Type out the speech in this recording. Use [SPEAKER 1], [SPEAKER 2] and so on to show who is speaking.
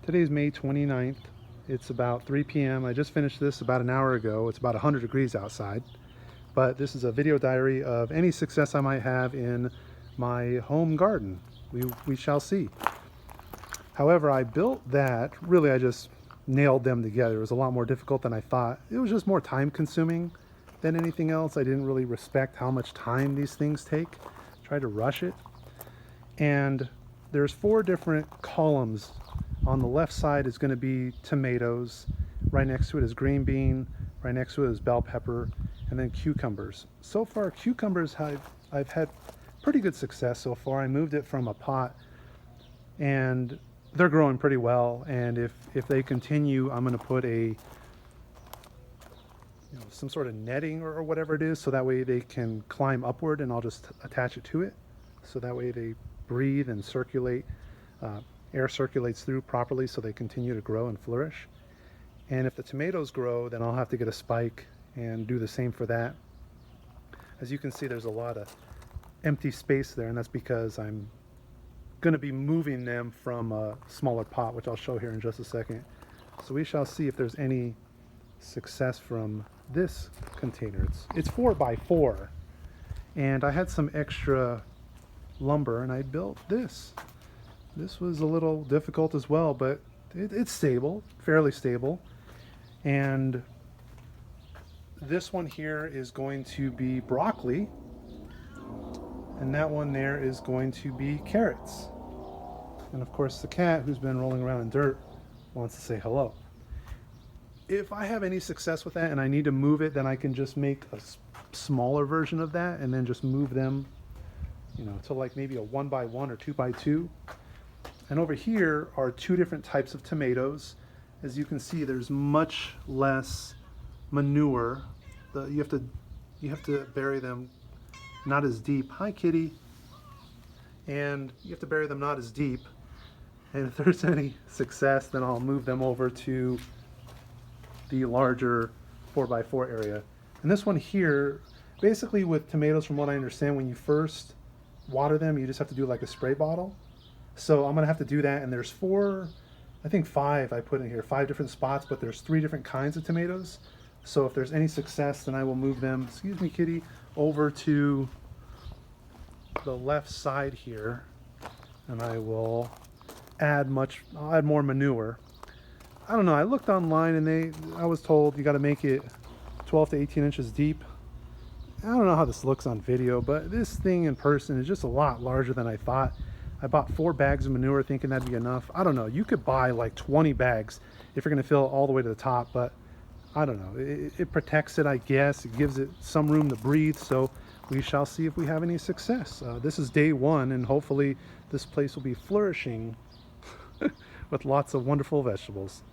[SPEAKER 1] Today's May 29th. It's about 3 p.m. I just finished this about an hour ago. It's about 100 degrees outside. But this is a video diary of any success I might have in my home garden. We shall see. However, I built that, really I just nailed them together. It was a lot more difficult than I thought. It was just more time consuming than anything else. I didn't really respect how much time these things take. Tried to rush it. And there's 4 different columns. On the left side is going to be tomatoes. Right next to it is green bean. Right next to it is bell pepper, and then cucumbers. So far, cucumbers I've had pretty good success so far. I moved it from a pot, and they're growing pretty well. And if they continue, I'm going to put some sort of netting or whatever it is, so that way they can climb upward, and I'll just attach it to it, so that way they breathe and circulate. Air circulates through properly, so they continue to grow and flourish. And if the tomatoes grow, then I'll have to get a spike and do the same for that. As you can see, there's a lot of empty space there, and that's because I'm going to be moving them from a smaller pot, which I'll show here in just a second. So we shall see if there's any success from this container. It's 4 by 4, and I had some extra lumber and I built this. This was a little difficult as well, but it's stable, fairly stable. And this one here is going to be broccoli, and that one there is going to be carrots. And of course the cat, who's been rolling around in dirt, wants to say hello. If I have any success with that and I need to move it, then I can just make a smaller version of that and then just move them, to like maybe a 1 by 1 or 2 by 2. And over here are 2 different types of tomatoes. As you can see, there's much less manure. You have to bury them not as deep. Hi, kitty. And you have to bury them not as deep. And if there's any success, then I'll move them over to the larger 4 by 4 area. And this one here, basically with tomatoes, from what I understand, when you first water them, you just have to do like a spray bottle. So I'm gonna have to do that, and there's 5 I put in here, 5 different spots, but there's 3 different kinds of tomatoes. So if there's any success, then I will move them, excuse me kitty, over to the left side here, and I'll add more manure. I don't know, I looked online and I was told you gotta make it 12 to 18 inches deep. I don't know how this looks on video, but this thing in person is just a lot larger than I thought. I bought 4 bags of manure thinking that'd be enough. I don't know, you could buy like 20 bags if you're gonna fill it all the way to the top, but I don't know. It protects it, I guess. It gives it some room to breathe, so we shall see if we have any success. This is day 1, and hopefully this place will be flourishing with lots of wonderful vegetables.